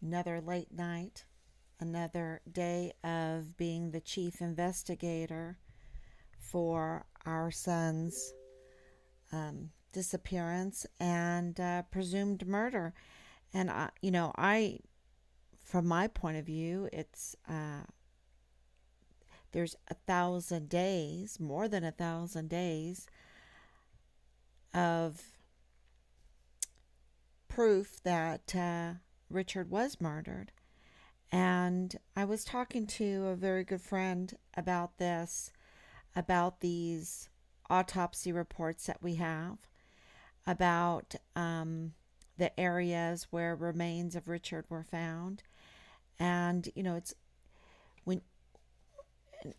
Another late night, another day of being the chief investigator for our son's disappearance and presumed murder. And from my point of view, it's there's 1,000 days, more than 1,000 days of proof that Richard was murdered. And I was talking to a very good friend about this, about these autopsy reports that we have, about the areas where remains of Richard were found. And, it's when,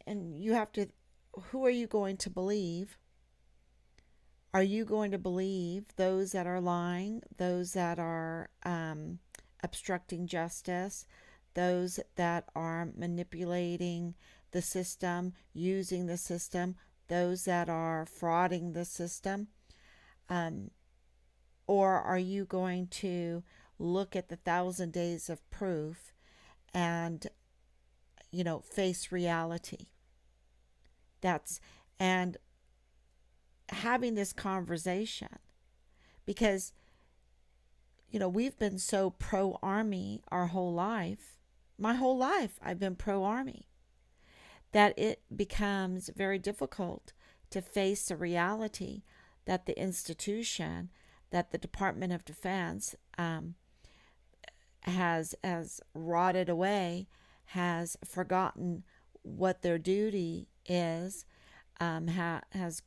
and you have to, who are you going to believe? Are you going to believe those that are lying, those that are obstructing justice, those that are manipulating the system, using the system, those that are frauding the system? Um, or are you going to look at the 1,000 days of proof and, face reality? That's, and having this conversation because, we've been so pro Army our whole life. My whole life, I've been pro Army, that it becomes very difficult to face the reality that the institution, that the Department of Defense has rotted away, has forgotten what their duty is, has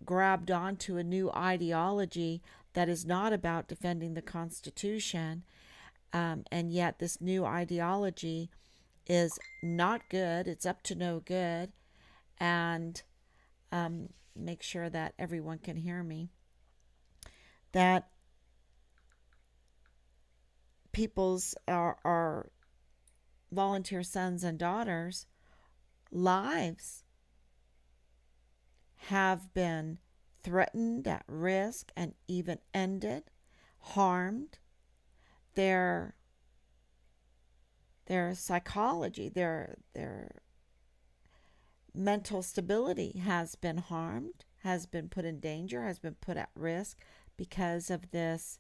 grabbed onto a new ideology that is not about defending the Constitution. And yet, this new ideology is not good. It's up to no good. And make sure that everyone can hear me. That people's, our volunteer sons and daughters' lives have been threatened, at risk, and even ended, harmed. Their psychology, their mental stability has been harmed, has been put in danger, has been put at risk because of this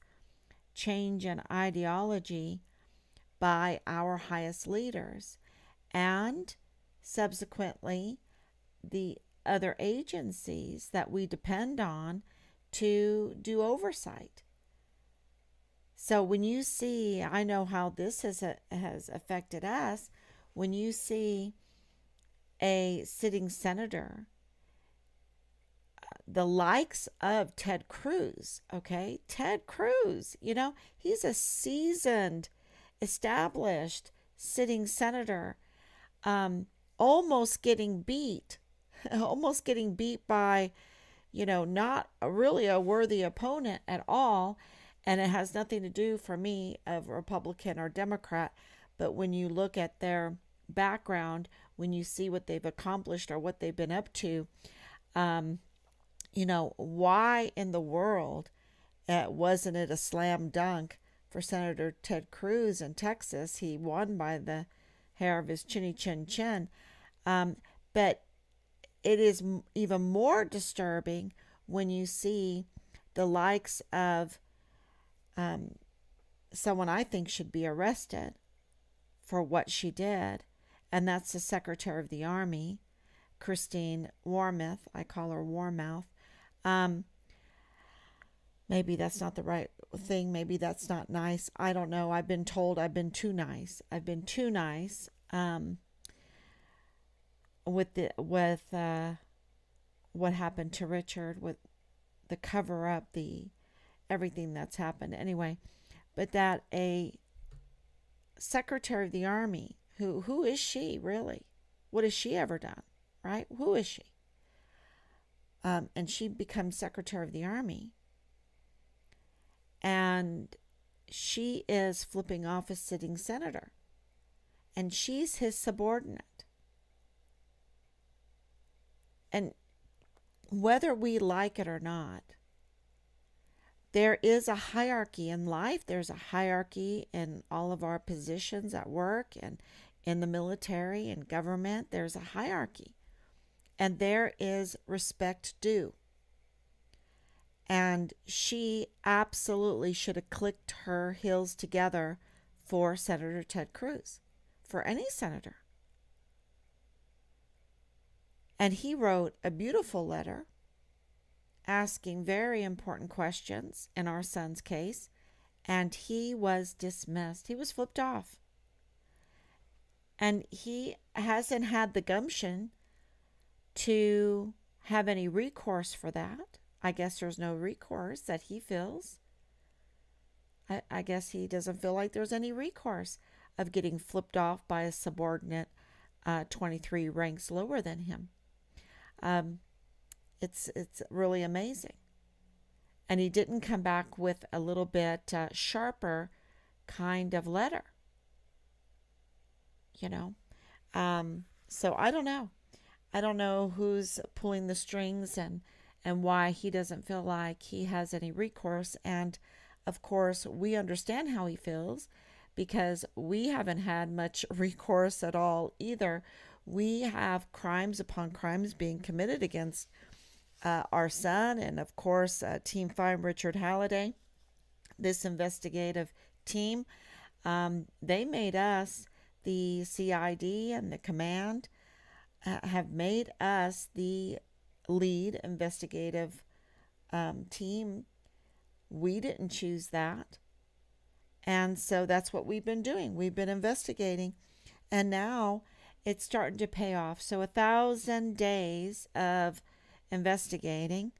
change in ideology by our highest leaders, and subsequently the other agencies that we depend on to do oversight. So when you see, I know how this has affected us, when you see a sitting senator, the likes of Ted Cruz, okay? Ted Cruz, he's a seasoned, established sitting senator, almost getting beat, almost getting beat by, not really a worthy opponent at all. And it has nothing to do for me of Republican or Democrat, but when you look at their background, when you see what they've accomplished or what they've been up to, why in the world wasn't it a slam dunk for Senator Ted Cruz in Texas? He won by the hair of his chinny chin chin. But it is even more disturbing when you see the likes of someone I think should be arrested for what she did, and that's the Secretary of the Army, Christine Warmoth. I call her Warmouth. Maybe that's not the right thing. Maybe that's not nice. I don't know. I've been told I've been too nice. I've been too nice with what happened to Richard, with the cover up, the everything that's happened. Anyway, but that a Secretary of the Army, who is she really? What has she ever done? Right? Who is she? And she becomes Secretary of the Army, and she is flipping off a sitting senator, and she's his subordinate. And whether we like it or not, there is a hierarchy in life. There's a hierarchy in all of our positions at work and in the military and government. There's a hierarchy, and there is respect due. And she absolutely should have clicked her heels together for Senator Ted Cruz, for any senator. And he wrote a beautiful letter asking very important questions in our son's case, and he was dismissed. He was flipped off. And he hasn't had the gumption to have any recourse for that. I guess there's no recourse that he feels. I guess he doesn't feel like there's any recourse of getting flipped off by a subordinate 23 ranks lower than him. It's really amazing. And he didn't come back with a little bit sharper kind of letter. You know? So I don't know. I don't know who's pulling the strings and why he doesn't feel like he has any recourse. And of course, we understand how he feels because we haven't had much recourse at all either. We have crimes upon crimes being committed against our son, and of course, Team 5, Richard Halliday, this investigative team. They made us, the CID and the command, have made us the lead investigative team. We didn't choose that. And so that's what we've been doing. We've been investigating. And now it's starting to pay off. So 1,000 days of investigating,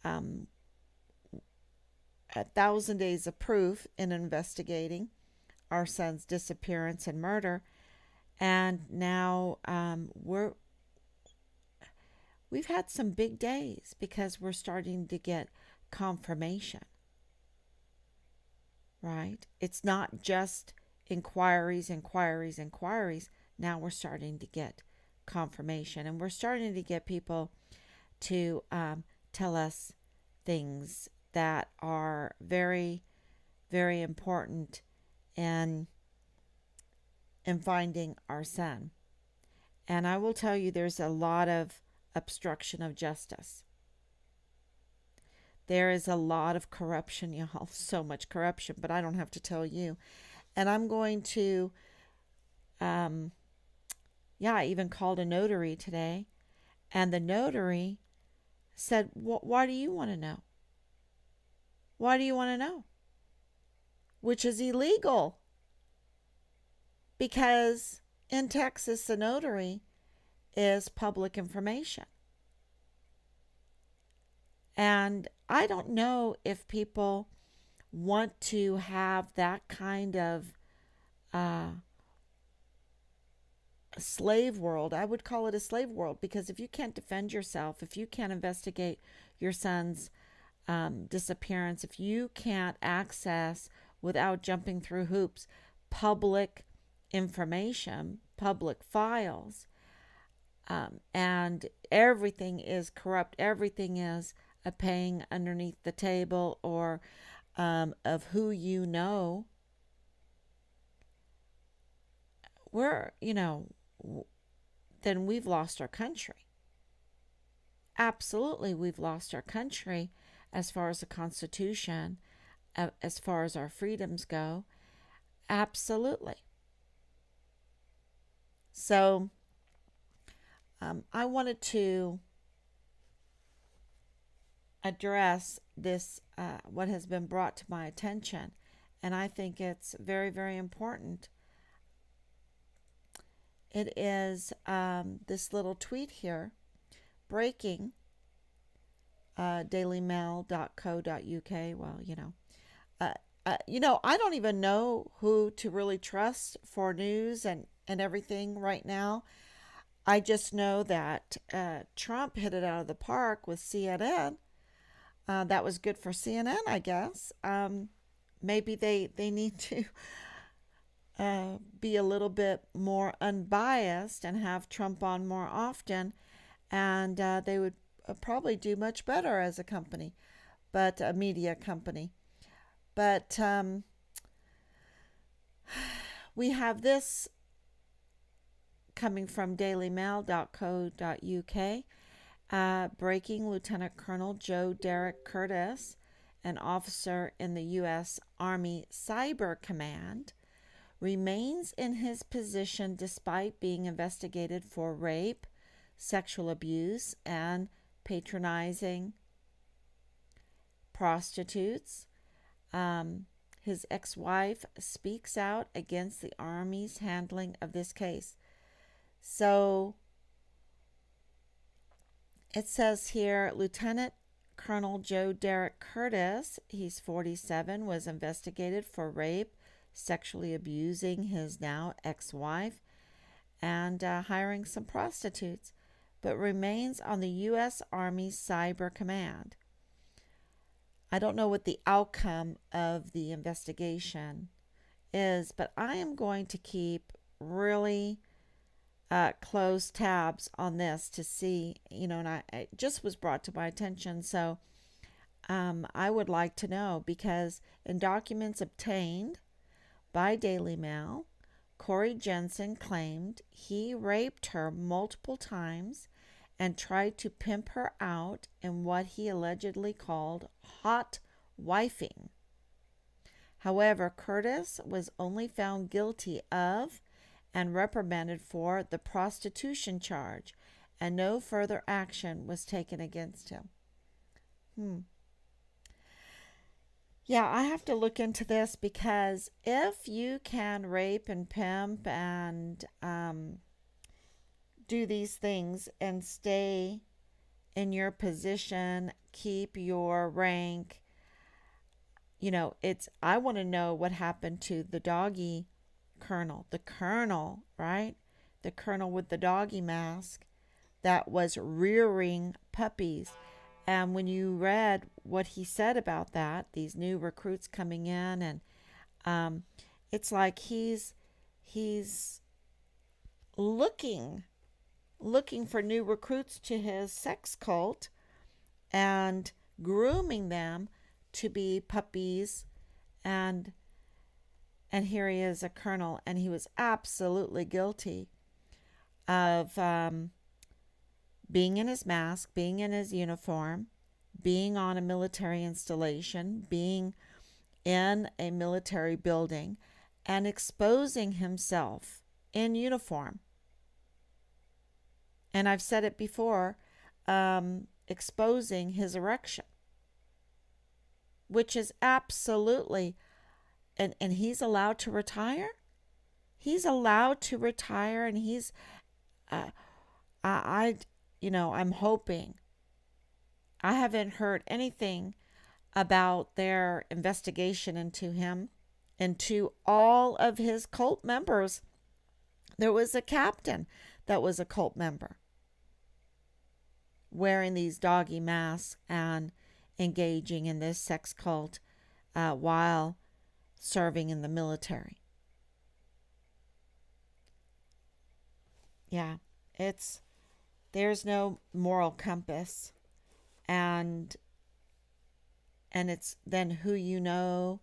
1,000 days of proof in investigating our son's disappearance and murder. And now we've had some big days because we're starting to get confirmation. Right? It's not just inquiries. Now we're starting to get confirmation, and we're starting to get people to tell us things that are very, very important in finding our son. And I will tell you, there's a lot of obstruction of justice. There is a lot of corruption, y'all. So much corruption, but I don't have to tell you. And I'm going to, I even called a notary today. And the notary said, why do you want to know? Why do you want to know? Which is illegal. Because in Texas, the notary is public information. And I don't know if people want to have that kind of slave world. I would call it a slave world, because if you can't defend yourself, if you can't investigate your son's disappearance, if you can't access without jumping through hoops public information, public files, and everything is corrupt, everything is a paying underneath the table, or of who you know, then we've lost our country. Absolutely, we've lost our country as far as the Constitution, as far as our freedoms go. Absolutely. So I wanted to address this, what has been brought to my attention, and I think it's very, very important. It is this little tweet here, breaking, dailymail.co.uk. Well, I don't even know who to really trust for news and everything right now. I just know that Trump hit it out of the park with CNN. That was good for CNN, I guess. Maybe they need to be a little bit more unbiased and have Trump on more often, and they would probably do much better as a company. but a media company. But we have this coming from dailymail.co.uk. Breaking Lieutenant Colonel Joe Derek Curtis, an officer in the U.S. Army Cyber Command, remains in his position despite being investigated for rape, sexual abuse, and patronizing prostitutes. His ex-wife speaks out against the Army's handling of this case. So it says here, Lieutenant Colonel Joe Derek Curtis, he's 47, was investigated for rape, sexually abusing his now ex-wife, and hiring some prostitutes, but remains on the U.S. Army Cyber Command. I don't know what the outcome of the investigation is, but I am going to keep really close tabs on this to see, and it just was brought to my attention. So I would like to know, because in documents obtained by Daily Mail, Corey Jensen claimed he raped her multiple times and tried to pimp her out in what he allegedly called hot wifing. However, Curtis was only found guilty of and reprimanded for the prostitution charge, and no further action was taken against him. Yeah, I have to look into this, because if you can rape and pimp and do these things and stay in your position, keep your rank, I want to know what happened to the doggy colonel, right? The colonel with the doggy mask that was rearing puppies. And when you read what he said about that, these new recruits coming in, and it's like he's looking for new recruits to his sex cult and grooming them to be puppies. And here he is, a colonel, and he was absolutely guilty of being in his mask, being in his uniform, being on a military installation, being in a military building, and exposing himself in uniform. And I've said it before, exposing his erection, which is absolutely, and he's allowed to retire. He's allowed to retire, and he's, I'm hoping. I haven't heard anything about their investigation into him, into all of his cult members. There was a captain that was a cult member, wearing these doggy masks and engaging in this sex cult while serving in the military. Yeah, there's no moral compass, and it's then who you know,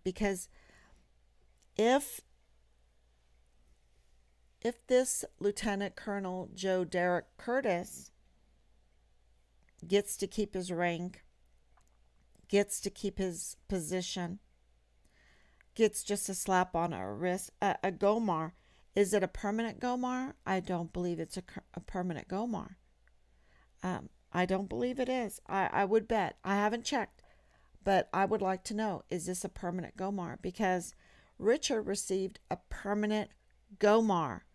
because if this Lieutenant Colonel Joe Derek Curtis gets to keep his rank, gets to keep his position, gets just a slap on a wrist, a GOMAR. Is it a permanent GOMAR? I don't believe it's a permanent GOMAR. I don't believe it is. I would bet. I haven't checked, but I would like to know, is this a permanent GOMAR? Because Richard received a permanent GOMAR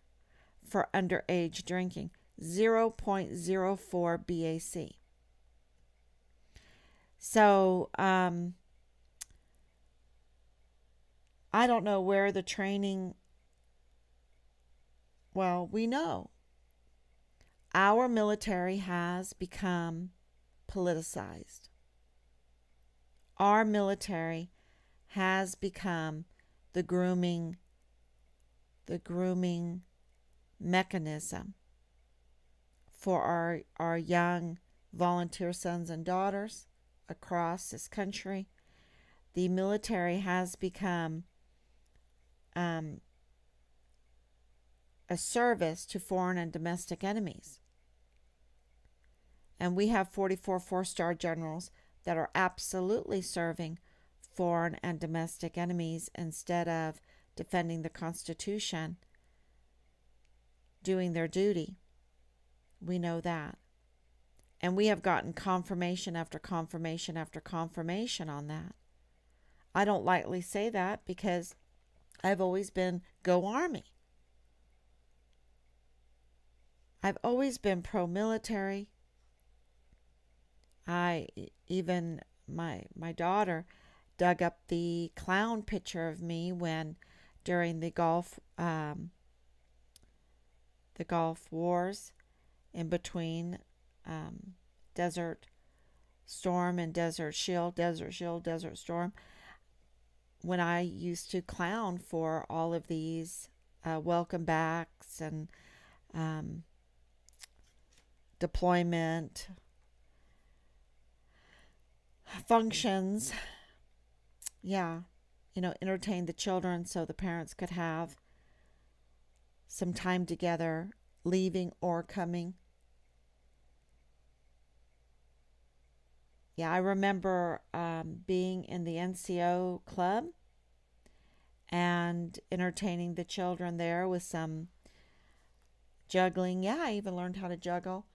for underage drinking, 0.04 BAC. So, I don't know where the training, well, we know our military has become politicized. Our military has become the grooming mechanism for our young volunteer sons and daughters across this country, the military has become a service to foreign and domestic enemies. And we have 44 four-star generals that are absolutely serving foreign and domestic enemies instead of defending the Constitution, doing their duty. We know that. And we have gotten confirmation after confirmation after confirmation on that. I don't lightly say that because I've always been Go Army. I've always been pro-military. Even my daughter dug up the clown picture of me when during the Gulf Wars, in between Desert Storm and Desert Storm, when I used to clown for all of these welcome backs and deployment functions. Yeah, entertain the children so the parents could have some time together, leaving or coming. Yeah, I remember being in the NCO club and entertaining the children there with some juggling. Yeah, I even learned how to juggle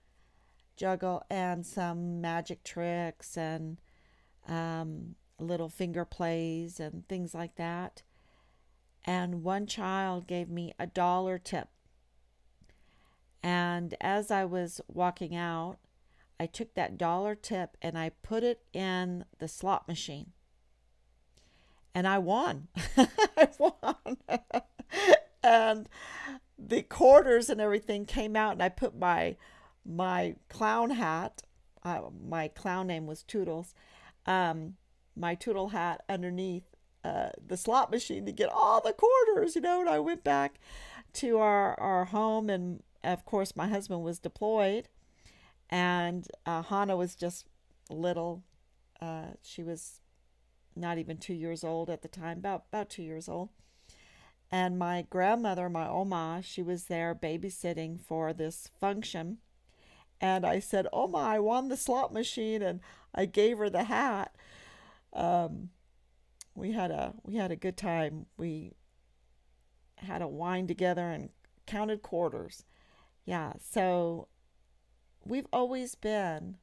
and some magic tricks and little finger plays and things like that. And one child gave me $1 tip. And as I was walking out, I took that $1 tip and I put it in the slot machine. And I won. I won. And the quarters and everything came out, and I put my clown hat. My clown name was Toodles. My Toodle hat underneath the slot machine to get all the quarters, and I went back to our home, and of course my husband was deployed, and Hannah was just little. She was not even 2 years old at the time, about 2 years old. And my grandmother, my Oma, she was there babysitting for this function. And I said, Oma, I won the slot machine, and I gave her the hat. We had a good time. We had a wine together and counted quarters. Yeah, so we've always been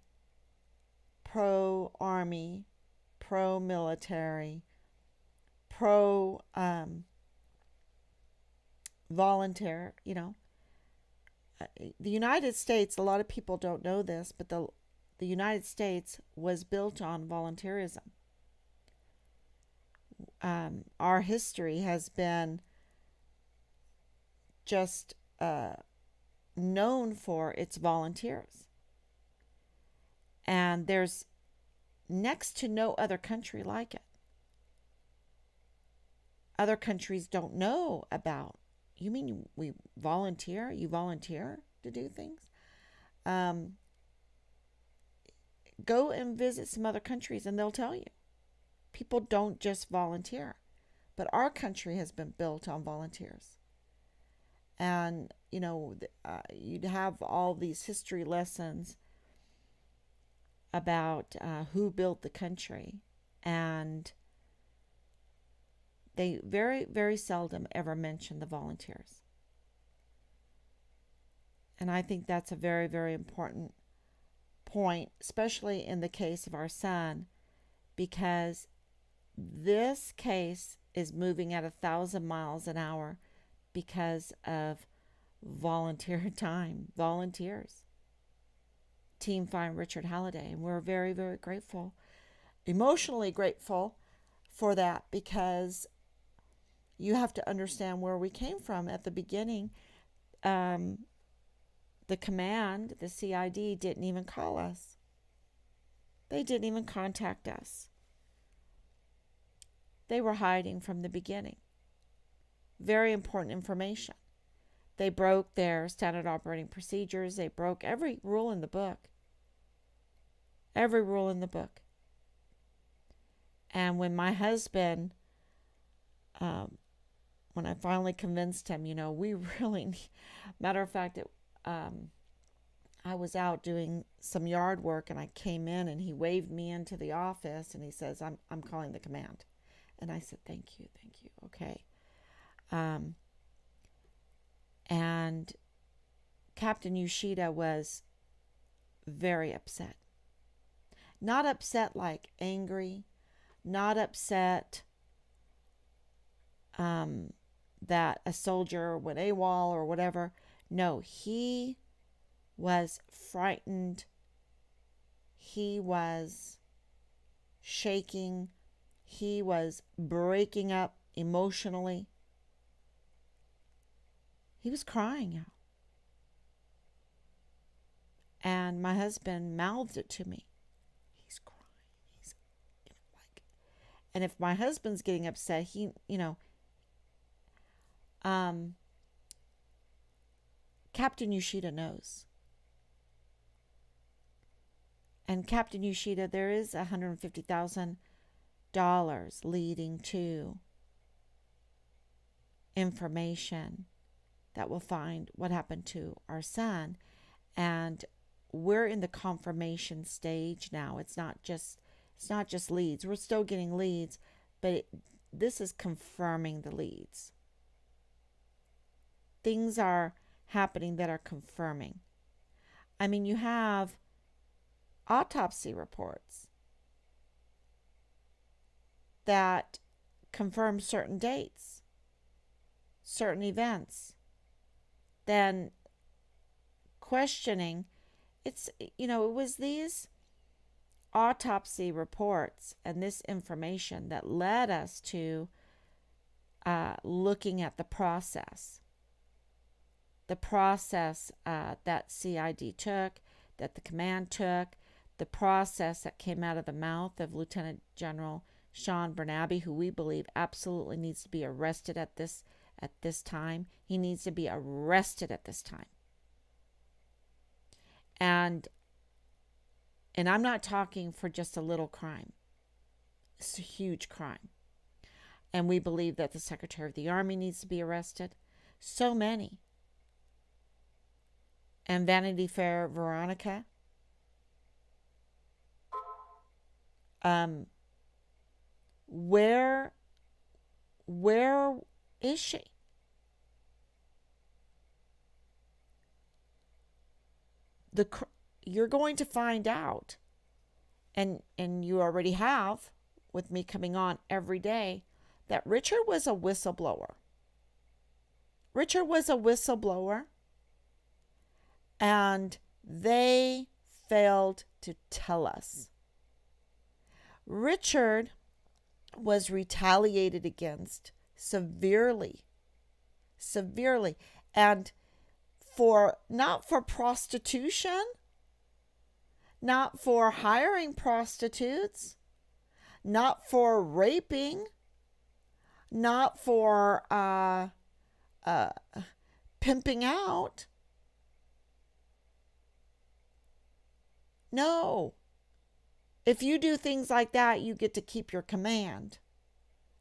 pro-army, pro-military, pro-volunteer, The United States, a lot of people don't know this, but the United States was built on volunteerism. Our history has been just known for its volunteers. And there's next to no other country like it. Other countries don't know about. You mean we volunteer? You volunteer to do things? Go and visit some other countries and they'll tell you. People don't just volunteer. But our country has been built on volunteers. And, you'd have all these history lessons about who built the country. And they very, very seldom ever mention the volunteers. And I think that's a very, very important point, especially in the case of our son, because this case is moving at 1,000 miles an hour because of volunteer time, volunteers. Team Find Richard Halliday. And we're very, very grateful, emotionally grateful for that, because you have to understand where we came from at the beginning. The command, the CID, didn't even call us. They didn't even contact us. They were hiding from the beginning. Very important information. They broke their standard operating procedures. They broke every rule in the book. Every rule in the book. And when my husband, when I finally convinced him, we really need, matter of fact, I was out doing some yard work and I came in and he waved me into the office and he says, I'm calling the command. And I said, thank you. Okay. And Captain Yoshida was very upset. Not upset like angry, not upset that a soldier went AWOL or whatever. No, he was frightened. He was shaking. He was breaking up emotionally. He was crying out. And my husband mouthed it to me. He's crying. He's like, and if my husband's getting upset, Captain Yoshida knows. And Captain Yoshida, there is $150,000 leading to information that will find what happened to our son. And we're in the confirmation stage now. It's not just leads. We're still getting leads, but this is confirming the leads. Things are happening that are confirming. I mean, you have autopsy reports that confirm certain dates, certain events. Then questioning, it was these autopsy reports and this information that led us to looking at the process that CID took, that the command took, the process that came out of the mouth of Lieutenant General Sean Bernabe, who we believe absolutely needs to be arrested at this time. He needs to be arrested at this time. And I'm not talking for just a little crime. It's a huge crime. And we believe that the Secretary of the Army needs to be arrested. So many. And Vanity Fair Veronica. Where is she? You're going to find out, and you already have, with me coming on every day, that Richard was a whistleblower. And they failed to tell us. Richard was retaliated against severely, and not for prostitution, not for hiring prostitutes, not for raping, not for pimping out. No. If you do things like that, you get to keep your command.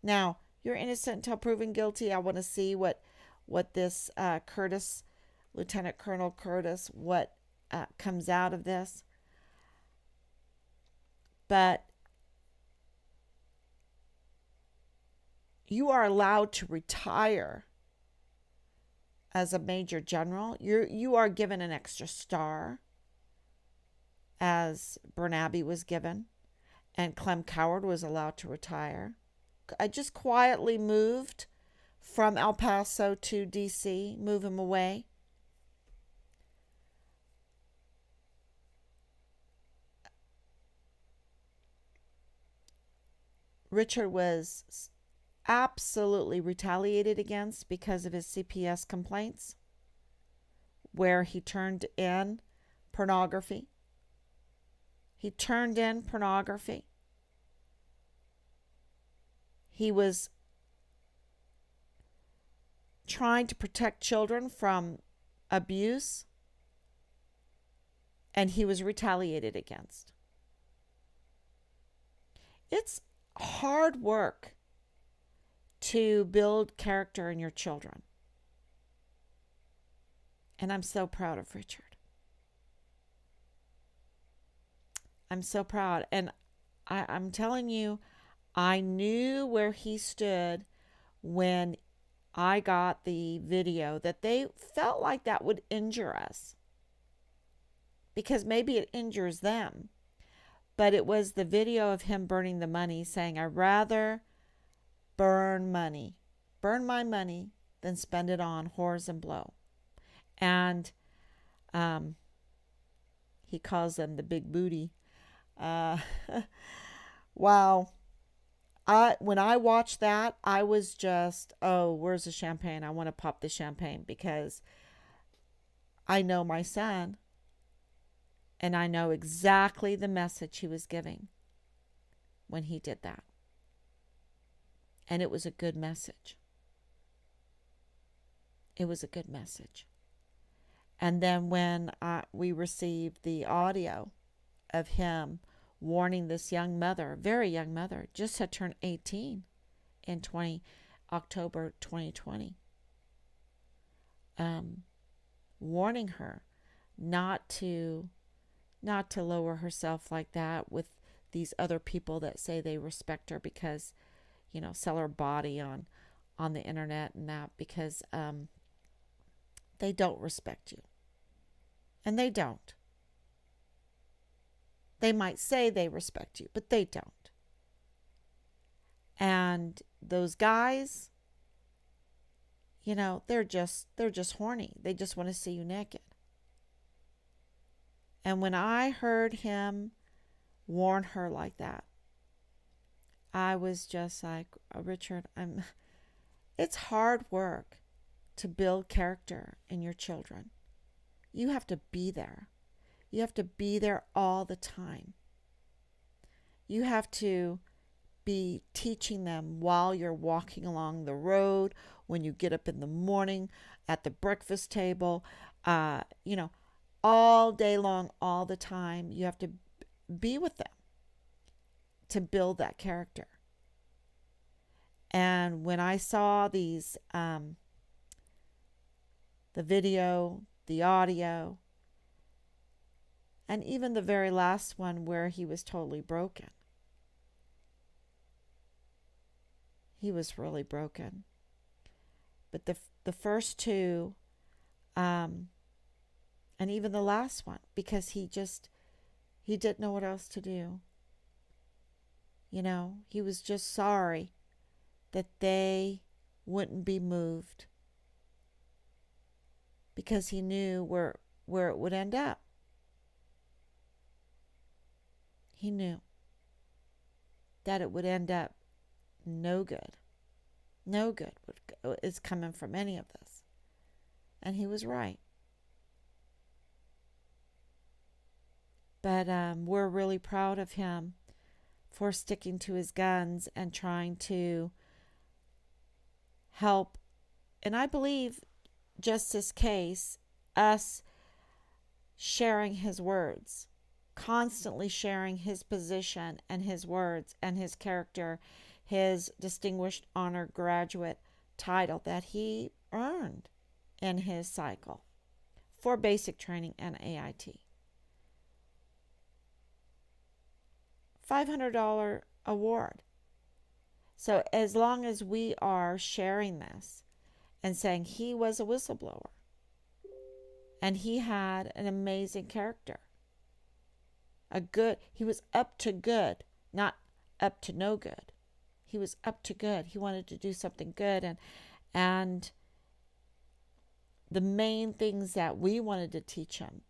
Now, you're innocent until proven guilty. I want to see what this Curtis, Lieutenant Colonel Curtis, what comes out of this. But you are allowed to retire as a major general. You are given an extra star, as Bernabe was given, and Clem Coward was allowed to retire. I just quietly moved from El Paso to D.C., move him away. Richard was absolutely retaliated against because of his CPS complaints, where he turned in pornography. He was trying to protect children from abuse, and he was retaliated against. hard work to build character in your children. And I'm so proud of Richard. I'm so proud. And I'm telling you, I knew where he stood when I got the video, that they felt like that would injure us, because maybe it injures them. But it was the video of him burning the money, saying, I'd rather burn my money than spend it on whores and blow. And he calls them the big booty. Wow. When I watched that, I was just, oh, where's the champagne? I want to pop the champagne, because I know my son, and I know exactly the message he was giving when he did that. And it was a good message. It was a good message. And then when we received the audio of him warning this young mother, very young mother, just had turned 18 in October 2020, warning her not to lower herself like that with these other people that say they respect her, because, sell her body on the internet and that, because they don't respect you. And they don't. They might say they respect you, but they don't. And those guys, they're just horny. They just want to see you naked. And when I heard him warn her like that, I was just like, Richard, it's hard work to build character in your children. You have to be there. You have to be there all the time. You have to be teaching them while you're walking along the road, when you get up in the morning, at the breakfast table, all day long, all the time. You have to be with them to build that character. And when I saw these, the video, the audio, and even the very last one where he was totally broken. He was really broken. But the first two, and even the last one, because he didn't know what else to do. He was just sorry that they wouldn't be moved, because he knew where it would end up. He knew that it would end up no good. No good is coming from any of this. And he was right. But we're really proud of him for sticking to his guns and trying to help. And I believe just this case, us sharing his words, constantly sharing his position and his words and his character, his Distinguished Honor Graduate title that he earned in his cycle for basic training and AIT. $500 award. So as long as we are sharing this and saying he was a whistleblower and he had an amazing character, he was up to good, not up to no good. He was up to good. He wanted to do something good. And the main things that we wanted to teach him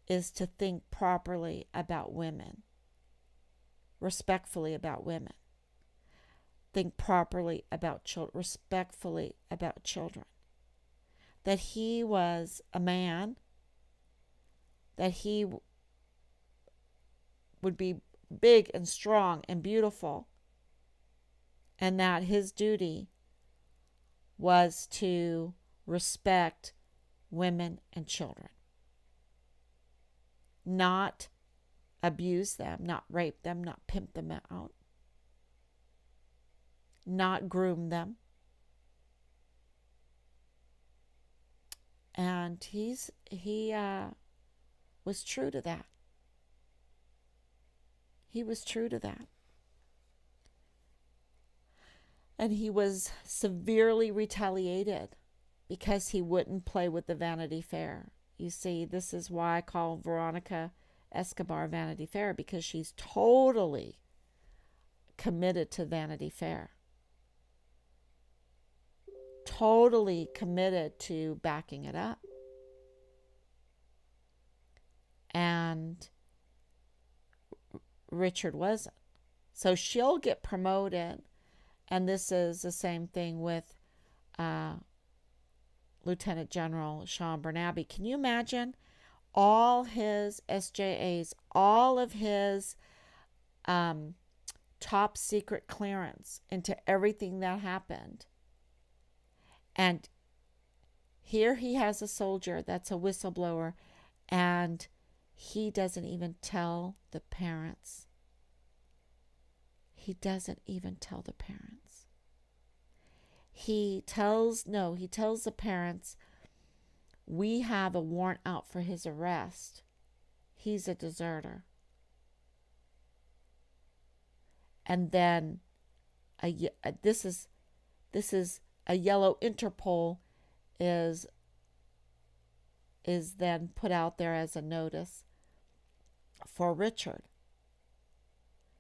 is to think properly about women, respectfully about women. Think properly about children, respectfully about children. That he was a man, that he would be big and strong and beautiful, and that his duty was to respect women and children. Not abuse them, not rape them, not pimp them out. not groom them. And he was true to that. He was true to that. And he was severely retaliated because he wouldn't play with the Vanity Fair. You see, this is why I call Veronica Escobar Vanity Fair, because she's totally committed to Vanity Fair. Totally committed to backing it up. And Richard wasn't. So she'll get promoted. And this is the same thing with Lieutenant General Sean Bernabe. Can you imagine all his SJAs, all of his top secret clearance into everything that happened? And here he has a soldier that's a whistleblower, and he doesn't even tell the parents. He doesn't even tell the parents. He tells the parents, we have a warrant out for his arrest. He's a deserter. And then this is a yellow Interpol is then put out there as a notice for Richard.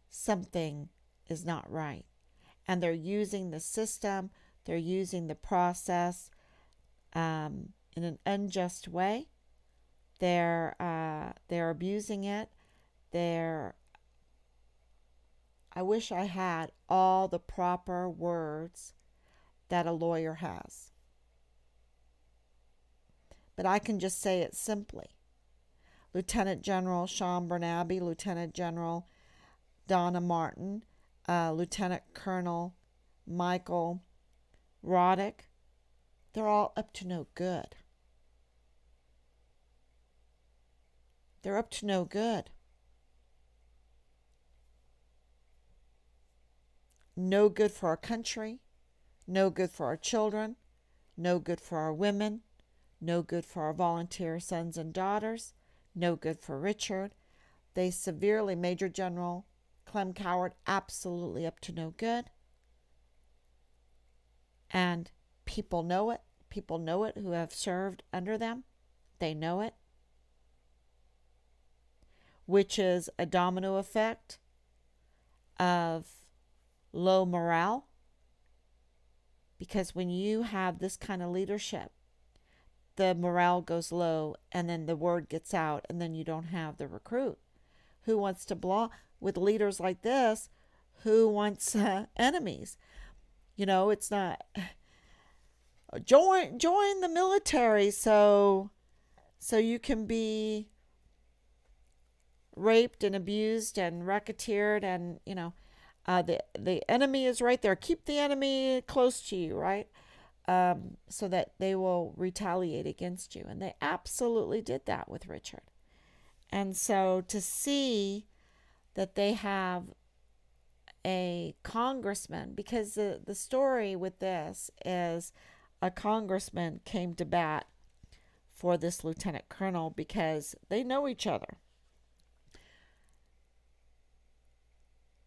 Something is not right. And they're using the system, they're using the process in an unjust way. They're abusing it. I wish I had all the proper words that a lawyer has. But I can just say it simply. Lieutenant General Sean Bernabe, Lieutenant General Donna Martin, Lieutenant Colonel Michael Roddick, they're all up to no good. They're up to no good. No good for our country, no good for our children, no good for our women, no good for our volunteer sons and daughters, no good for Richard. They severely, Major General Clem Coward, absolutely up to no good. And people know it. People know it who have served under them. They know it. Which is a domino effect of low morale. Because when you have this kind of leadership, the morale goes low, and then the word gets out, and then you don't have the recruit. Who wants to belong with leaders like this? Who wants enemies? You know, it's not join the military so you can be raped and abused and racketeered, and the enemy is right there. Keep the enemy close to you, right? So that they will retaliate against you. And they absolutely did that with Richard. And so to see that they have a congressman, because the story with this is a congressman came to bat for this lieutenant colonel because they know each other.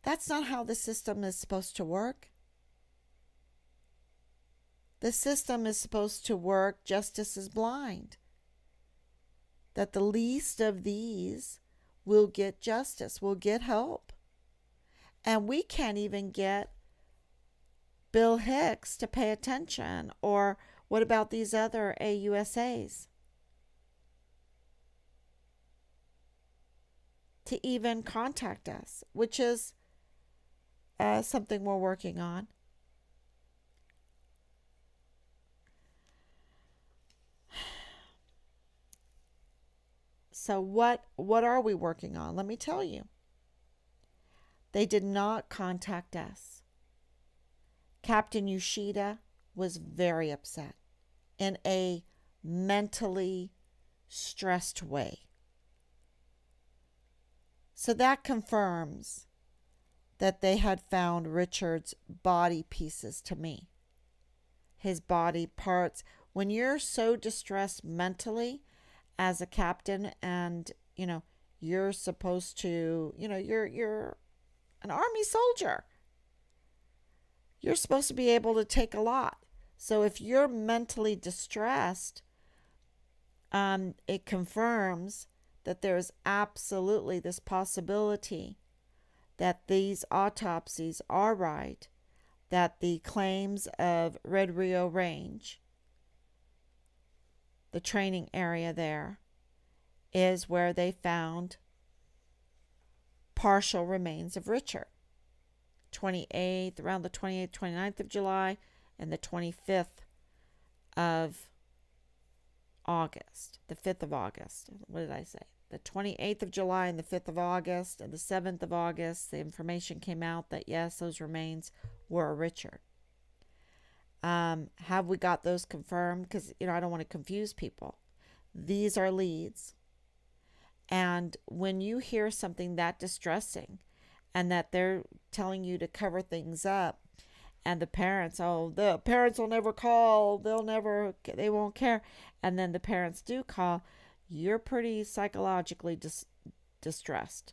That's not how the system is supposed to work. The system is supposed to work, justice is blind. That the least of these will get justice, will get help. And we can't even get Bill Hicks to pay attention. Or what about these other AUSAs? To even contact us, which is something we're working on. So what are we working on? Let me tell you. They did not contact us. Captain Yoshida was very upset in a mentally stressed way. So that confirms that they had found Richard's body pieces to me, his body parts. When you're so distressed mentally as a captain, and you're supposed to, you're an army soldier, you're supposed to be able to take a lot. So if you're mentally distressed, it confirms that there's absolutely this possibility that these autopsies are right, that the claims of Red Rio Range, the training area there, is where they found partial remains of Richard. 28th, around the 28th, 29th of July, and the 25th of August. The 5th of August. What did I say? The 28th of July and the 5th of August and the 7th of August, the information came out that yes, those remains were Richard. Have we got those confirmed? Because, I don't want to confuse people. These are leads. And when you hear something that distressing and that they're telling you to cover things up, and the parents will never call, they won't care, and then the parents do call, you're pretty psychologically distressed.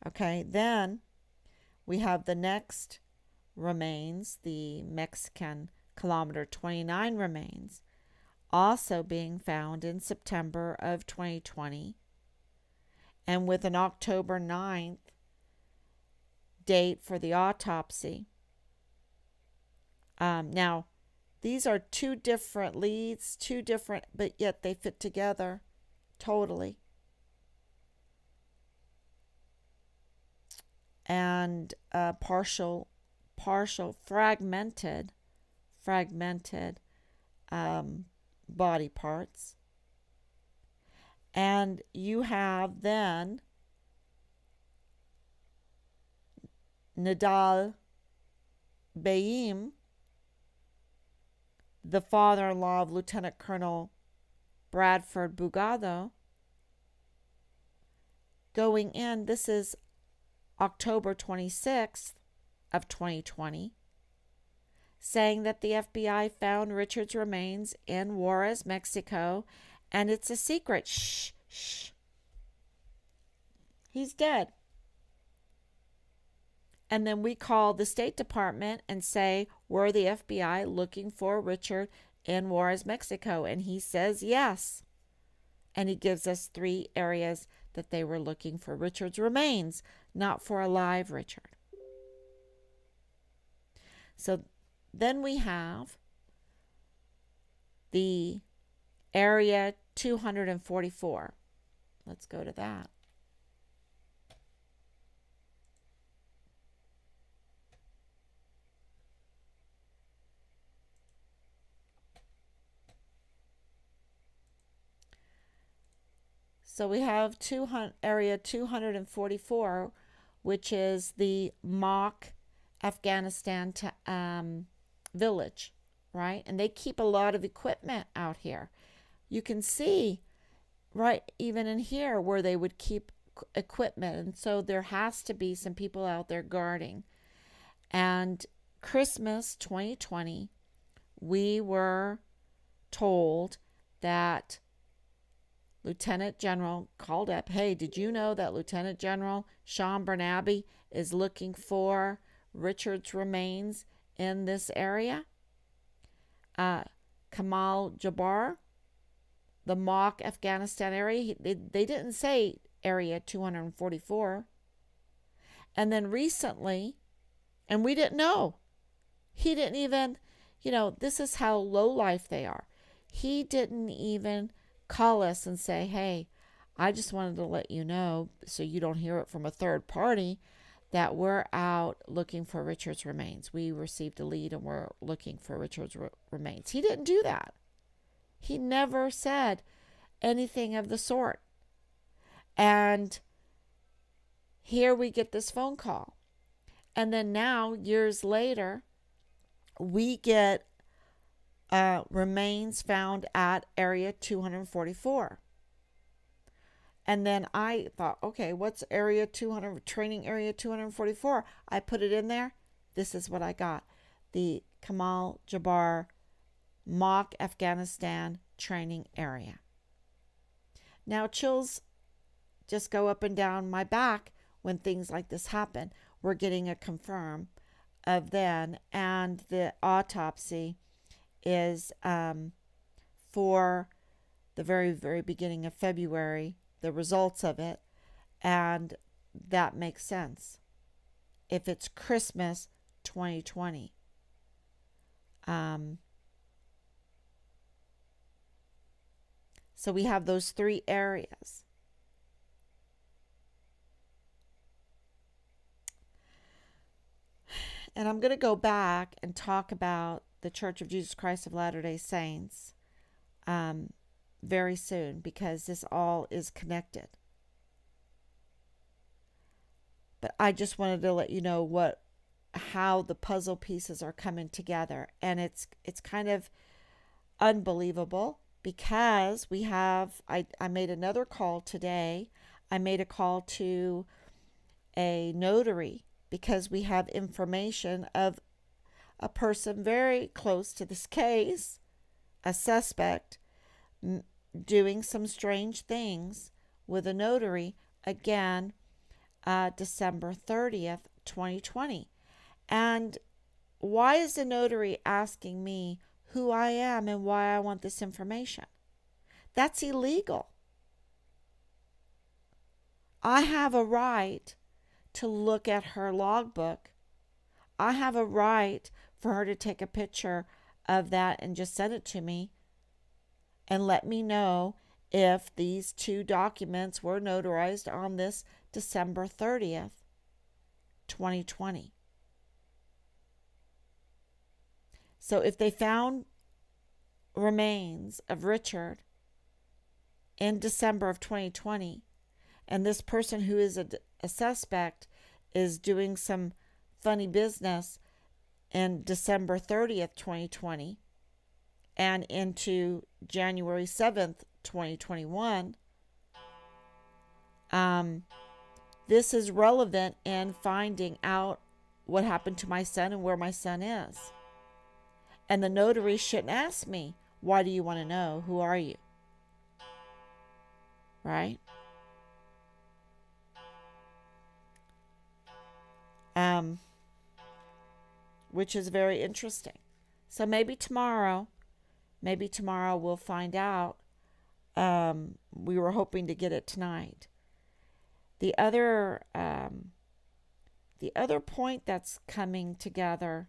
Okay, then we have the next remains, the Mexican kilometer 29 remains, also being found in September of 2020, and with an October 9th date for the autopsy. Now, these are two different leads, but yet they fit together totally. And partial, fragmented body parts. And you have then Nadal Bayim, the father-in-law of Lieutenant Colonel Bradford Bugado, going in. This is October 26th of 2020, saying that the FBI found Richard's remains in Juarez, Mexico, and it's a secret. Shh, shh. He's dead. And then we call the State Department and say, were the FBI looking for Richard in Juarez, Mexico? And he says yes. And he gives us 3 areas that they were looking for Richard's remains, not for a live Richard. So then we have the Area 244. Let's go to that. So we have Area 244, which is the MOPH Afghanistan village, right? And they keep a lot of equipment out here. You can see right even in here where they would keep equipment. And so there has to be some people out there guarding. And Christmas 2020, we were told that Lieutenant General called up, hey, did you know that Lieutenant General Sean Bernabe is looking for Richard's remains in this area? Kamal Jabbar, the MOPH Afghanistan area, they didn't say Area 244. And then recently, and we didn't know, he didn't even, this is how low life they are. He didn't even call us and say, hey, I just wanted to let you know, so you don't hear it from a third party, that we're out looking for Richard's remains. We received a lead and we're looking for Richard's remains. He didn't do that. He never said anything of the sort. And here we get this phone call. And then now, years later, we get remains found at Area 244. And then I thought, okay, what's area 200, training area 244? I put it in there. This is what I got. The Kamal Jabbar mock Afghanistan training area. Now, chills just go up and down my back when things like this happen. We're getting a confirm of then, and the autopsy is for the very, very beginning of February, the results of it, and that makes sense. If it's Christmas 2020, so we have those three areas. And I'm going to go back and talk about the Church of Jesus Christ of Latter-day Saints very soon, because this all is connected. But I just wanted to let you know how the puzzle pieces are coming together. And it's kind of unbelievable, because we have, I made another call today. I made a call to a notary, because we have information of a person very close to this case, a suspect, doing some strange things with a notary again, December 30th, 2020. And why is the notary asking me who I am and why I want this information? That's illegal. I have a right to look at her logbook. I have a right for her to take a picture of that and just send it to me and let me know if these two documents were notarized on this December 30th, 2020. So if they found remains of Richard in December of 2020, and this person who is a suspect is doing some funny business in December 30th, 2020, and into January 7th, 2021, this is relevant in finding out what happened to my son and where my son is. And the notary shouldn't ask me, why do you want to know? Who are you? Right? Which is very interesting. So maybe tomorrow we'll find out. We were hoping to get it tonight. The other point that's coming together,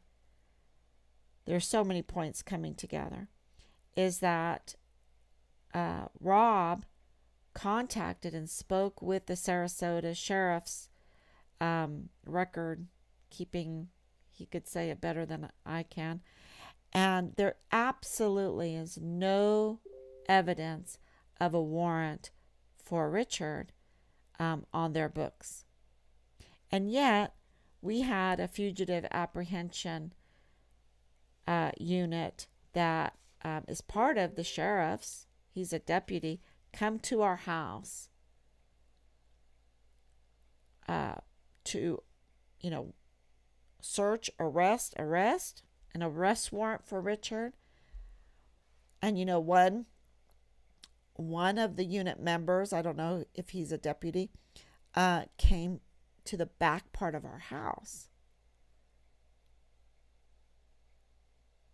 there's so many points coming together, is that Rob contacted and spoke with the Sarasota Sheriff's record keeping. He could say it better than I can. And there absolutely is no evidence of a warrant for Richard on their books. And yet, we had a fugitive apprehension unit that is part of the sheriff's. He's a deputy, come to our house to, search, arrest, an arrest warrant for Richard. And one of the unit members, I don't know if he's a deputy, came to the back part of our house.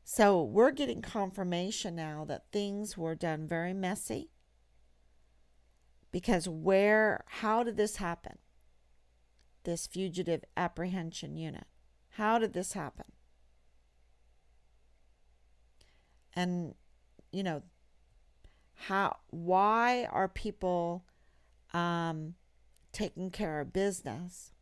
So we're getting confirmation now that things were done very messy. Because how did this happen? This fugitive apprehension unit. How did this happen? And, why are people taking care of business?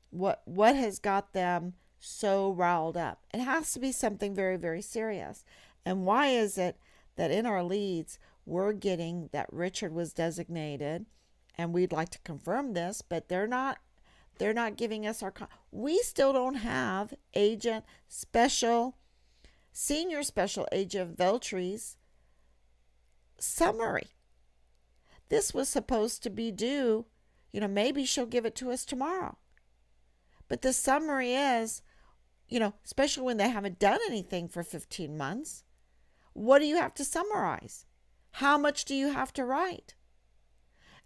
What has got them so riled up? It has to be something very, very serious. And why is it that in our leads, we're getting that Richard was designated, and we'd like to confirm this, but they're not giving us we still don't have Senior Special Agent Veltry's summary. This was supposed to be due, maybe she'll give it to us tomorrow. But the summary is, especially when they haven't done anything for 15 months, what do you have to summarize? How much do you have to write?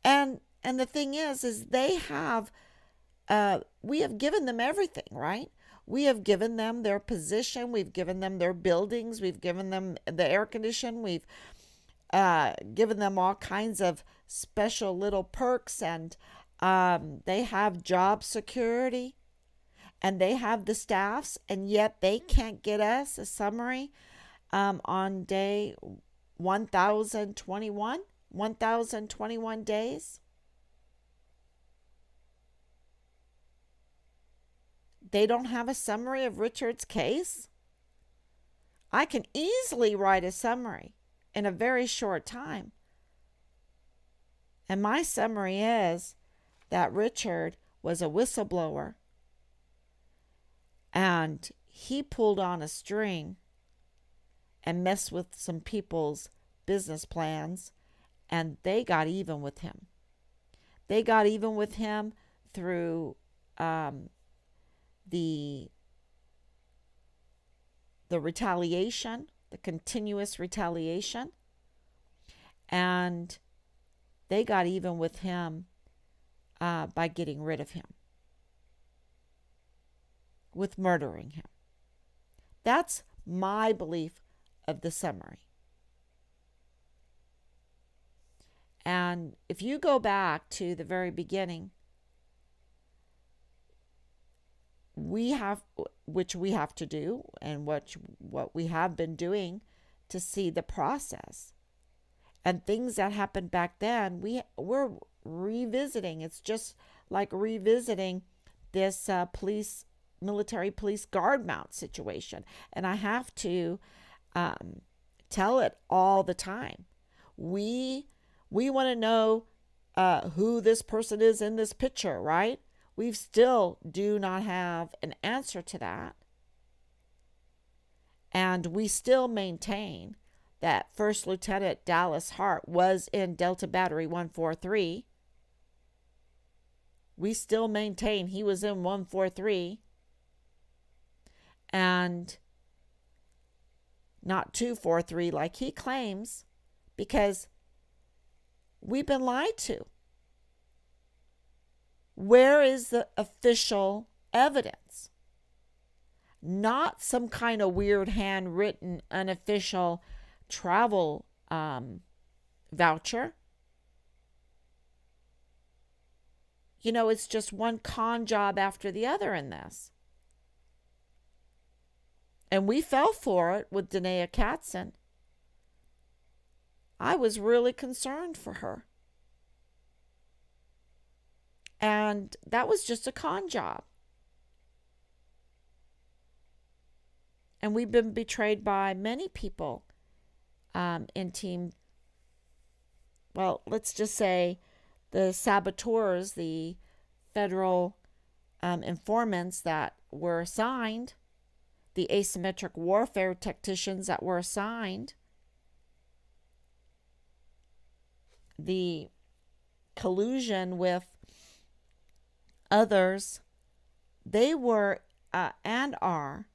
And the thing is they have, we have given them everything, right? We have given them their position. We've given them their buildings. We've given them the air condition. We've given them all kinds of special little perks, and they have job security, and they have the staffs, and yet they can't get us a summary on day 1021 days. They don't have a summary of Richard's case. I can easily write a summary in a very short time. And my summary is that Richard was a whistleblower, and he pulled on a string and messed with some people's business plans, and they got even with him. They got even with him through the retaliation, the continuous retaliation, and they got even with him by getting rid of him, with murdering him. That's my belief of the summary. And if you go back to the very beginning, which we have to do, and what we have been doing to see the process and things that happened back then, we're revisiting. It's just like revisiting this military police guard mount situation, and I have to tell it all the time. We want to know who this person is in this picture, right? We still do not have an answer to that. And we still maintain that First Lieutenant Dallas Hart was in Delta Battery 143. We still maintain he was in 143 and not 243 like he claims, because we've been lied to. Where is the official evidence? Not some kind of weird handwritten unofficial travel voucher. It's just one con job after the other in this. And we fell for it with Danae Katzen. I was really concerned for her. And that was just a con job. And we've been betrayed by many people in team. Well, let's just say the saboteurs, the federal informants that were assigned, the asymmetric warfare tacticians that were assigned, the collusion with others, they were and are.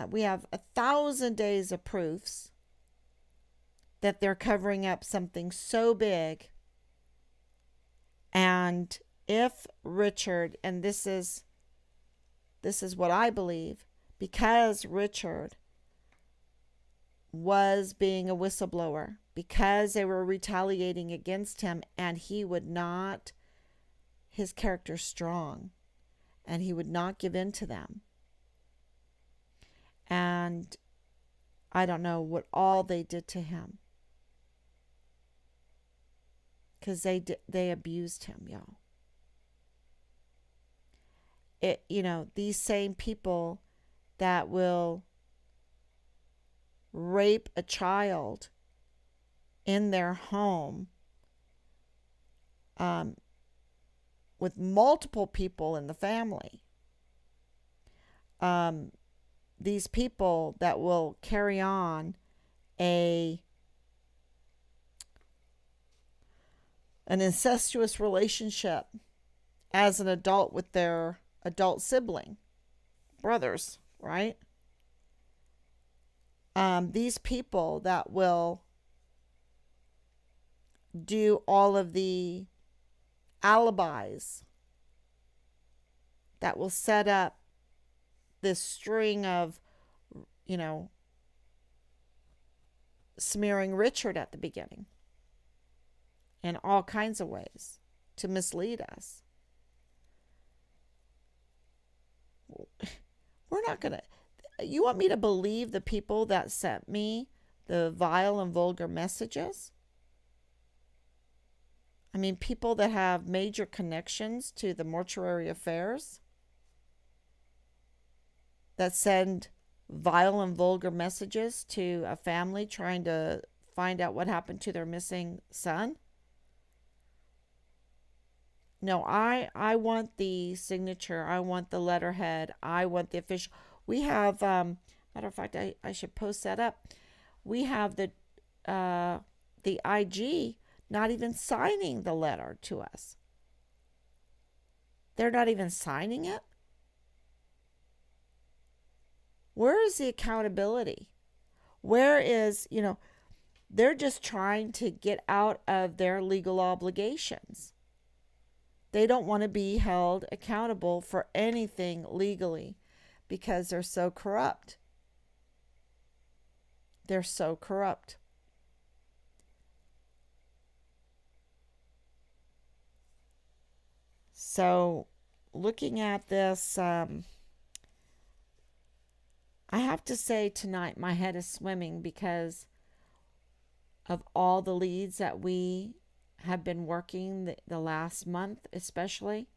We have 1,000 days of proofs that they're covering up something so big. And if Richard, and this is what I believe, because Richard was being a whistleblower, because they were retaliating against him, and he would not, his character's strong, and he would not give in to them. And I don't know what all they did to him, because they abused him, y'all. These same people that will rape a child in their home with multiple people in the family. These people that will carry on a an incestuous relationship as an adult with their adult sibling, brothers, right? These people that will do all of the alibis, that will set up this string of, you know, smearing Richard at the beginning in all kinds of ways to mislead us. We're not going to. You want me to believe the people that sent me the vile and vulgar messages? I mean, people that have major connections to the mortuary affairs that send vile and vulgar messages to a family trying to find out what happened to their missing son. No, I want the signature. I want the letterhead. I want the official. We have, matter of fact, I should post that up. We have the IG not even signing the letter to us. They're not even signing it. Where is the accountability? Where is, they're just trying to get out of their legal obligations. They don't want to be held accountable for anything legally because they're so corrupt. They're so corrupt. So, looking at this, I have to say tonight my head is swimming because of all the leads that we have been working the last month especially,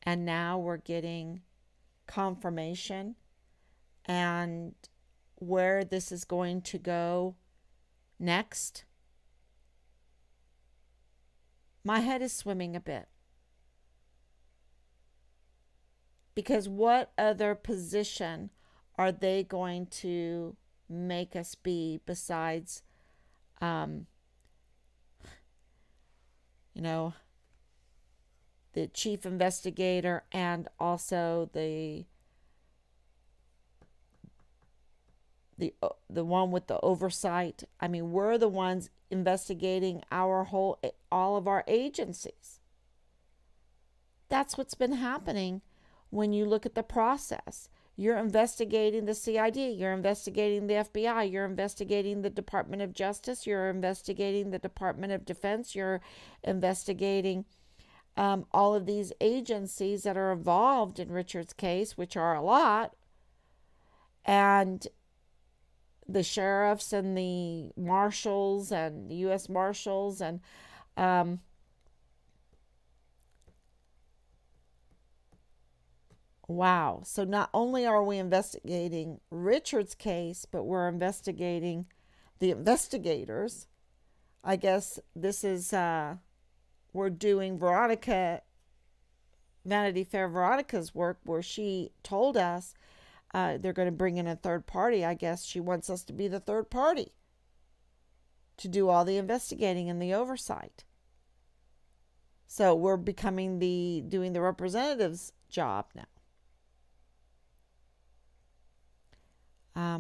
and now we're getting confirmation and where this is going to go next. My head is swimming a bit. Because what other position are they going to make us be besides, the chief investigator and also the one with the oversight? I mean, we're the ones investigating all of our agencies. That's what's been happening. When you look at the process, you're investigating the CID, you're investigating the FBI, you're investigating the Department of Justice, you're investigating the Department of Defense, you're investigating all of these agencies that are involved in Richard's case, which are a lot, and the sheriffs and the marshals and the U.S. Marshals and wow. So not only are we investigating Richard's case, but we're investigating the investigators. I guess this is, we're doing Vanity Fair Veronica's work where she told us they're going to bring in a third party. I guess she wants us to be the third party to do all the investigating and the oversight. So we're doing the representative's job now.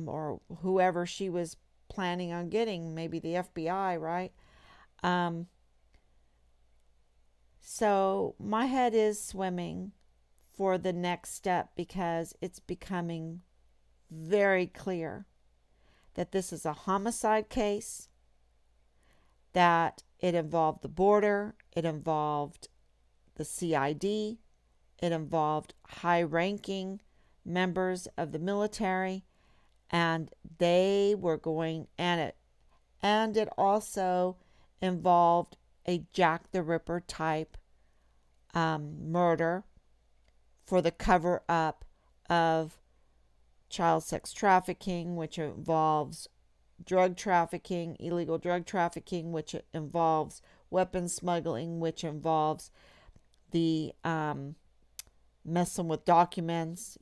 Or whoever she was planning on getting, maybe the FBI, right? So my head is swimming for the next step because it's becoming very clear that this is a homicide case, that it involved the border, it involved the CID, it involved high-ranking members of the military, and they were going at it. And it also involved a Jack the Ripper type murder for the cover up of child sex trafficking, which involves drug trafficking, illegal drug trafficking, which involves weapons smuggling, which involves the messing with documents,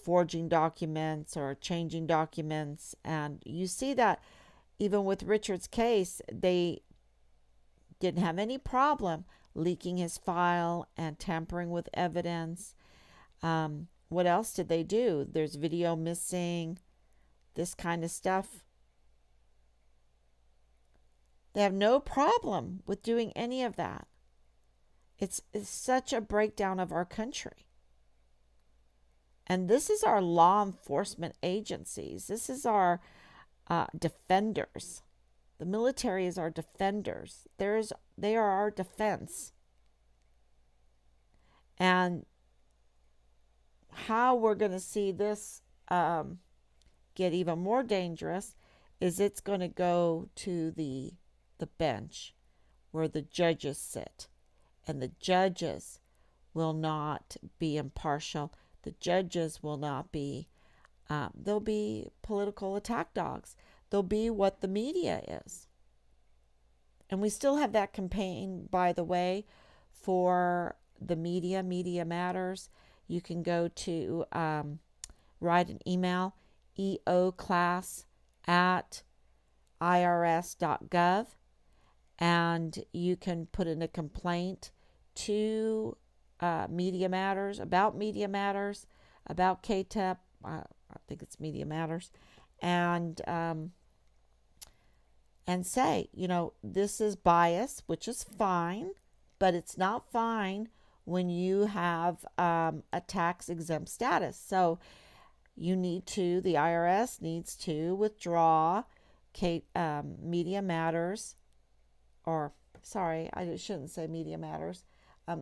forging documents or changing documents. And you see that even with Richard's case, they didn't have any problem leaking his file and tampering with evidence. What else did they do? There's video missing, this kind of stuff. They have no problem with doing any of that. It's such a breakdown of our country. And this is our law enforcement agencies. This is our defenders. The military is our defenders. They are our defense. And how we're going to see this get even more dangerous is it's going to go to the bench where the judges sit. And the judges will not be impartial. The judges will not be, they'll be political attack dogs. They'll be what the media is. And we still have that campaign, by the way, for the media. Media Matters. You can go to write an email, eoclass@irs.gov, and you can put in a complaint to Media Matters, about Media Matters, about KTEP. I think it's Media Matters, and say, this is bias, which is fine, but it's not fine when you have a tax exempt status. So the IRS needs to withdraw Media Matters, or sorry, I shouldn't say Media Matters,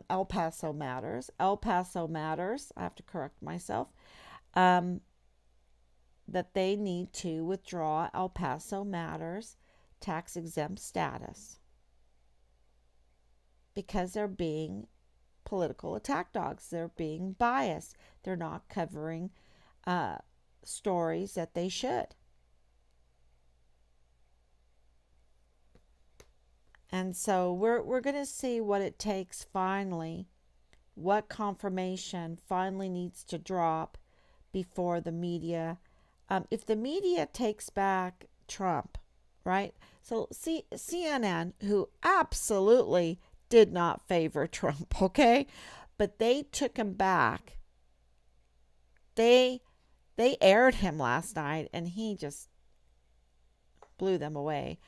El Paso Matters. El Paso Matters, I have to correct myself, that they need to withdraw El Paso Matters tax exempt status because they're being political attack dogs. They're being biased. They're not covering stories that they should. And so we're going to see what it takes finally, what confirmation finally needs to drop before the media. If the media takes back Trump, right? So CNN, who absolutely did not favor Trump, okay? But they took him back. They aired him last night, and he just blew them away.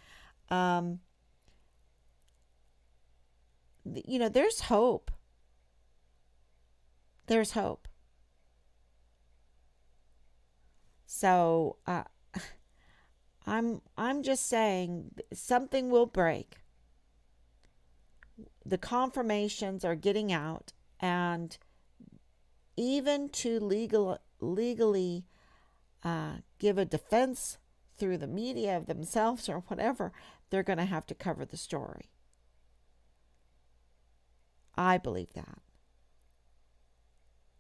There's hope. There's hope. So I'm just saying something will break. The confirmations are getting out, and even to legally give a defense through the media of themselves or whatever, they're going to have to cover the story. I believe that.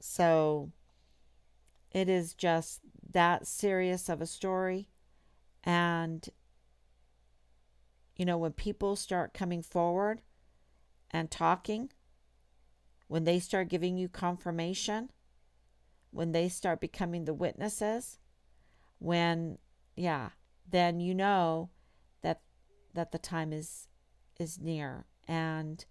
So it is just that serious of a story. And, when people start coming forward and talking, when they start giving you confirmation, when they start becoming the witnesses, then you know that the time is near. And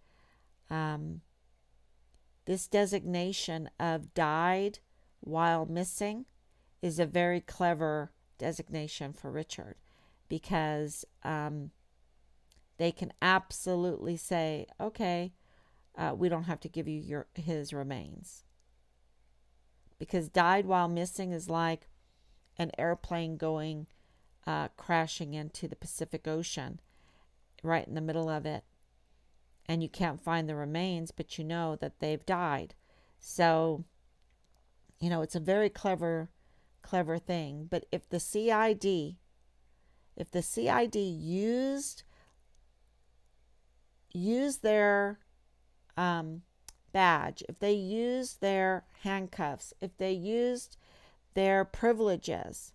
this designation of died while missing is a very clever designation for Richard, because they can absolutely say, okay, we don't have to give you his remains, because died while missing is like an airplane going crashing into the Pacific Ocean right in the middle of it, and you can't find the remains, but you know that they've died. So it's a very clever thing. But if the CID used their badge, if they used their handcuffs, if they used their privileges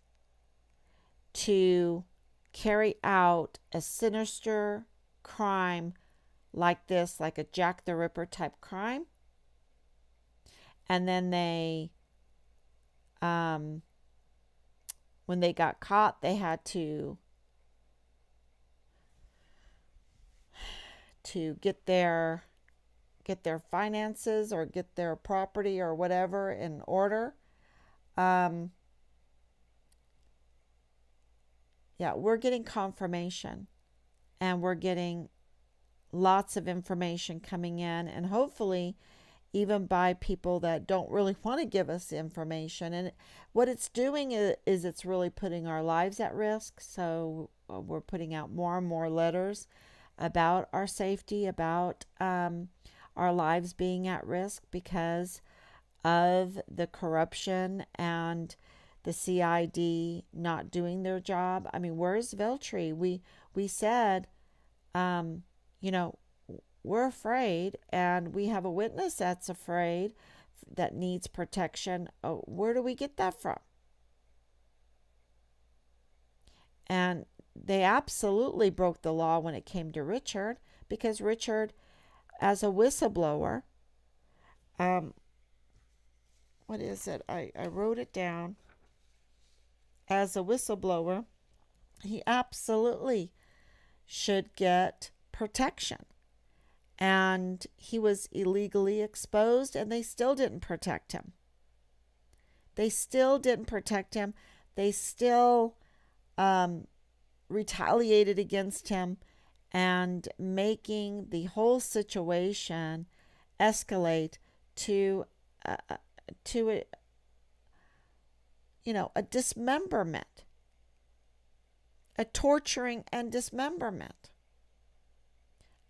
to carry out a sinister crime like this, like a Jack the Ripper type crime, and then they when they got caught, they had to to get their finances or get their property or whatever in order. Um, yeah, we're getting confirmation, and we're getting lots of information coming in, and hopefully even by people that don't really want to give us information. And what it's doing is it's really putting our lives at risk. So we're putting out more and more letters about our safety, about our lives being at risk because of the corruption and the CID not doing their job. I mean, where's Veltri? We said, um, you know, we're afraid, and we have a witness that's afraid, that needs protection. Oh, where do we get that from? And they absolutely broke the law when it came to Richard, because Richard, as a whistleblower, um, what is it? I wrote it down. As a whistleblower, he absolutely should get protection. And he was illegally exposed, and they still didn't protect him. They still didn't protect him. They still retaliated against him, and making the whole situation escalate to to a, a dismemberment, a torturing and dismemberment.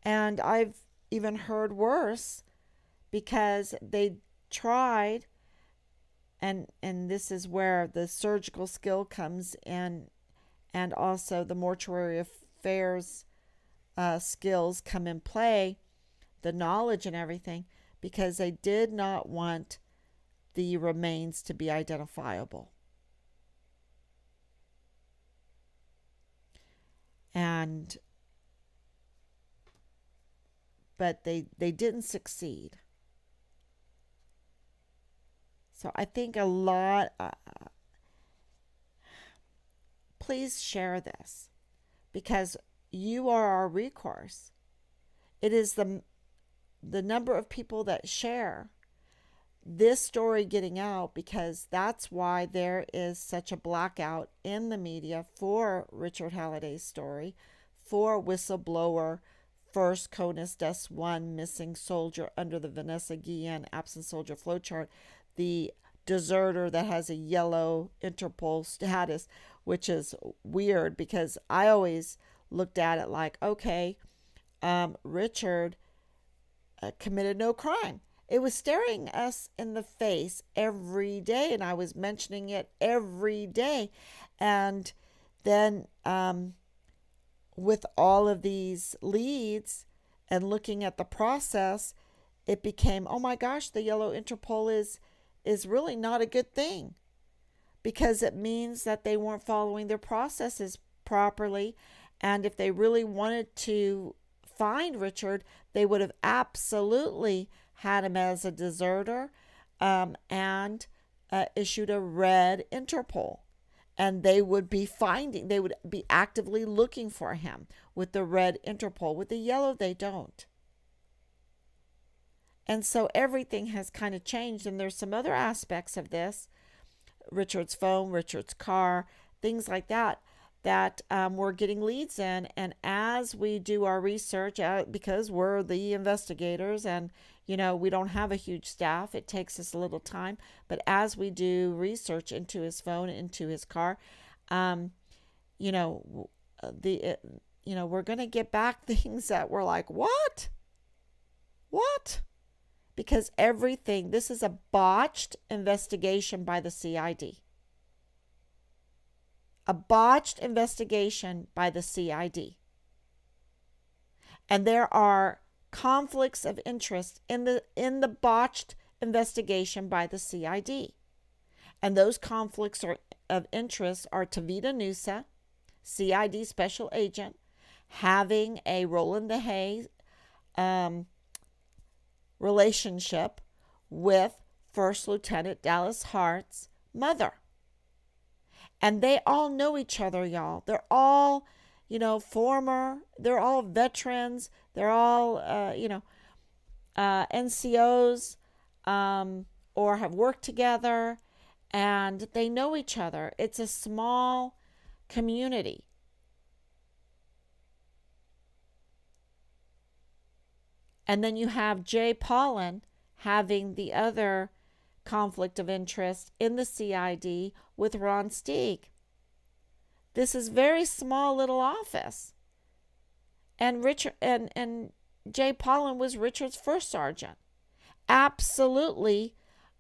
And I've even heard worse, because they tried, and this is where the surgical skill comes in, and also the mortuary affairs skills come in play, the knowledge and everything, because they did not want the remains to be identifiable. And but they didn't succeed. So I think a lot, please share this, because you are our recourse. It is the number of people that share this story getting out, because that's why there is such a blackout in the media for Richard Halliday's story, for whistleblower first CONUS Deaths 1 missing soldier under the Vanessa Guillen absent soldier flowchart, the deserter that has a yellow Interpol status, which is weird, because I always looked at it like, okay, Richard committed no crime. It was staring us in the face every day, and I was mentioning it every day. And then with all of these leads and looking at the process, it became, oh my gosh, the yellow Interpol is really not a good thing, because it means that they weren't following their processes properly. And if they really wanted to find Richard, they would have absolutely had him as a deserter, and issued a red Interpol. And they would be actively looking for him with the red Interpol. With the yellow, they don't. And so everything has kind of changed. And there's some other aspects of this, Richard's phone, Richard's car, things like that, that we're getting leads in. And as we do our research, because we're the investigators, and we don't have a huge staff, it takes us a little time, but as we do research into his phone, into his car, we're going to get back things that we're like, what because this is a botched investigation by the CID. A botched investigation by the CID. And there are conflicts of interest in the botched investigation by the CID. And those conflicts of interest are Tavita Nusa, CID special agent, having a Roland the Hay relationship with First Lieutenant Dallas Hart's mother. And they all know each other, y'all. They're all, they're all veterans, they're all, NCOs, or have worked together, and they know each other. It's a small community. And then you have Jay Pollan having the other conflict of interest in the CID with Ron Steig. This is very small little office. And Richard and Jay Pollan was Richard's first sergeant. Absolutely,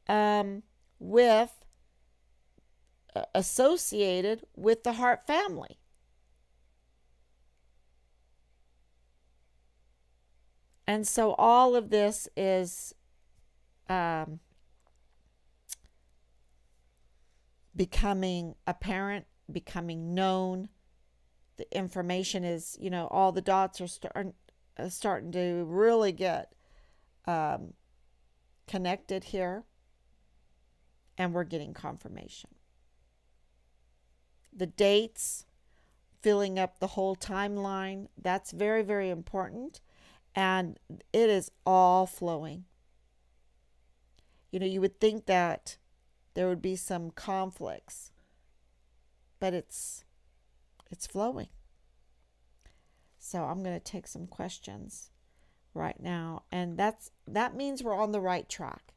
with associated with the Hart family. And so all of this is becoming apparent, becoming known. The information is, all the dots are starting to really get connected here, and we're getting confirmation. The dates, filling up the whole timeline, that's very, very important, and it is all flowing. You would think that there would be some conflicts, but it's flowing. So I'm going to take some questions right now, and that means we're on the right track.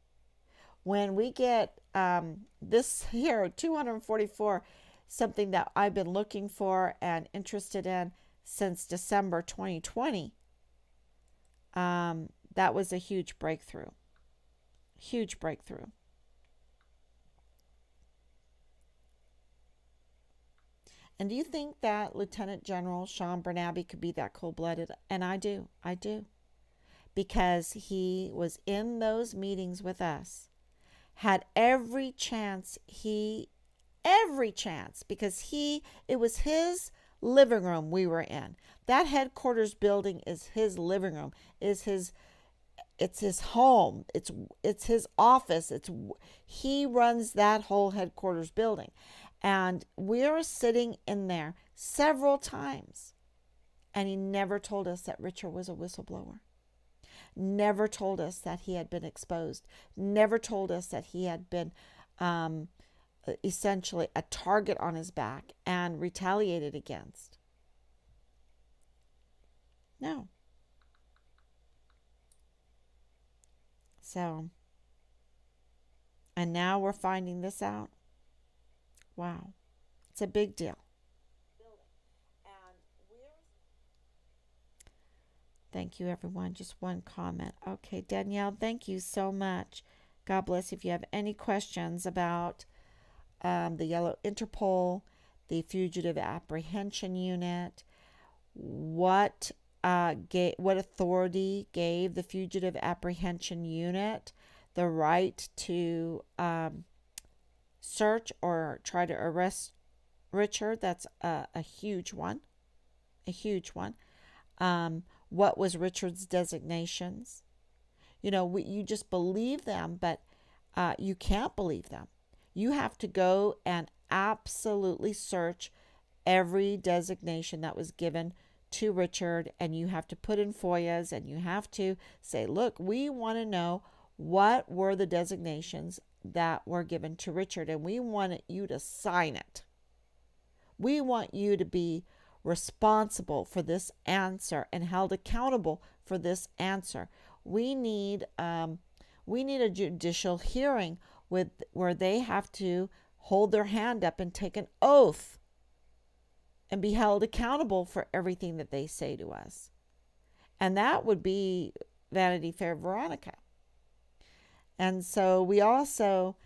When we get this here 244, something that I've been looking for and interested in since December 2020, that was a huge breakthrough. Huge breakthrough. And do you think that Lieutenant General Sean Bernabe could be that cold-blooded? And I do. Because he was in those meetings with us, had every chance, because it was his living room we were in. That headquarters building is his living room, it's his home, it's his office, he runs that whole headquarters building. And we're sitting in there several times, and he never told us that Richard was a whistleblower. Never told us that he had been exposed. Never told us that he had been essentially a target on his back and retaliated against. No. So, and now we're finding this out. Wow. It's a big deal. Thank you, everyone. Just one comment. Okay, Danielle, thank you so much. God bless you. If you have any questions about the Yellow Interpol, the Fugitive Apprehension Unit, what authority gave the Fugitive Apprehension Unit the right to search or try to arrest Richard? That's a huge one. What was Richard's designations? You just believe them, but you can't believe them. You have to go and absolutely search every designation that was given to Richard, and you have to put in FOIAs, and you have to say, look, we want to know what were the designations that were given to Richard, and we want you to sign it. We want you to be responsible for this answer and held accountable for this answer. We need a judicial hearing where they have to hold their hand up and take an oath and be held accountable for everything that they say to us. And that would be Vanity Fair Veronica. And so we also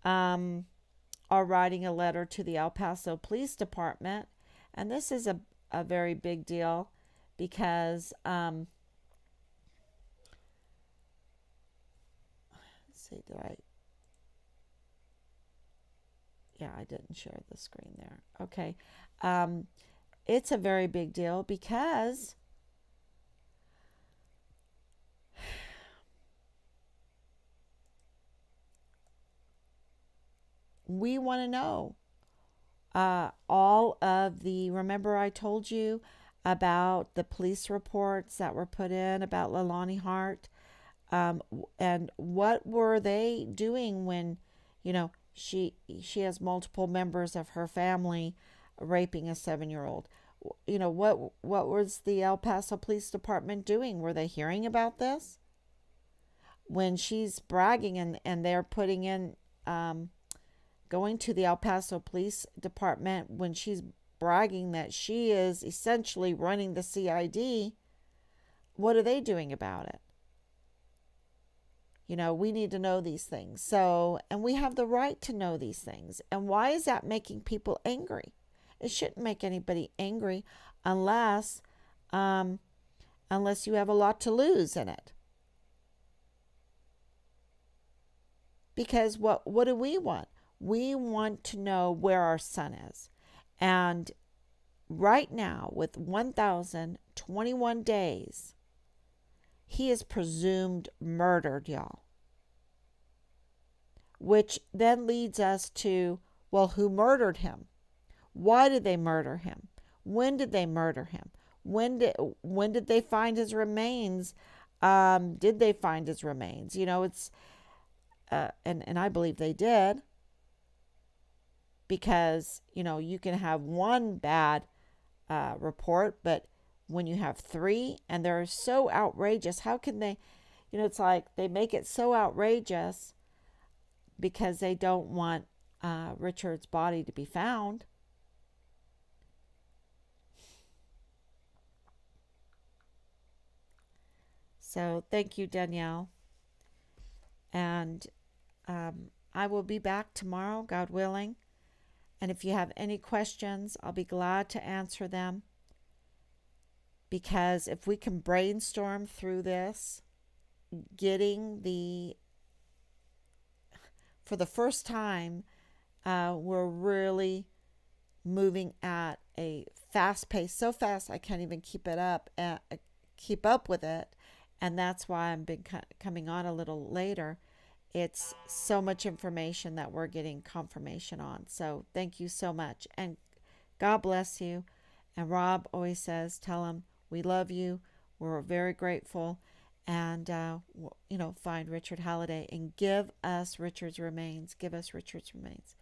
are writing a letter to the El Paso Police Department. And this is a very big deal because, let's see, I didn't share the screen there. Okay. It's a very big deal because we want to know all of the, remember I told you about the police reports that were put in about Leilani Hart. And what were they doing when, she has multiple members of her family raping a 7-year-old? What was the El Paso Police Department doing? Were they hearing about this? When she's bragging and they're putting in, going to the El Paso Police Department, when she's bragging that she is essentially running the CID, what are they doing about it? We need to know these things. So, and we have the right to know these things. And why is that making people angry? It shouldn't make anybody angry unless um, unless you have a lot to lose in it. Because what do we want? We want to know where our son is. And right now, with 1,021 days, he is presumed murdered, y'all. Which then leads us to, well, who murdered him? Why did they murder him? When did they murder him? When did they find his remains? Did they find his remains? It's and I believe they did, because you can have one bad report, but when you have three and they're so outrageous, how can they? It's like they make it so outrageous because they don't want Richard's body to be found. So thank you, Danielle. And I will be back tomorrow, God willing. And if you have any questions, I'll be glad to answer them. Because if we can brainstorm through this, getting for the first time, we're really moving at a fast pace, so fast I can't even keep up with it. And that's why I've been coming on a little later. It's so much information that we're getting confirmation on. So thank you so much. And God bless you. And Rob always says, tell him we love you. We're very grateful. And, find Richard Halliday and give us Richard's remains. Give us Richard's remains.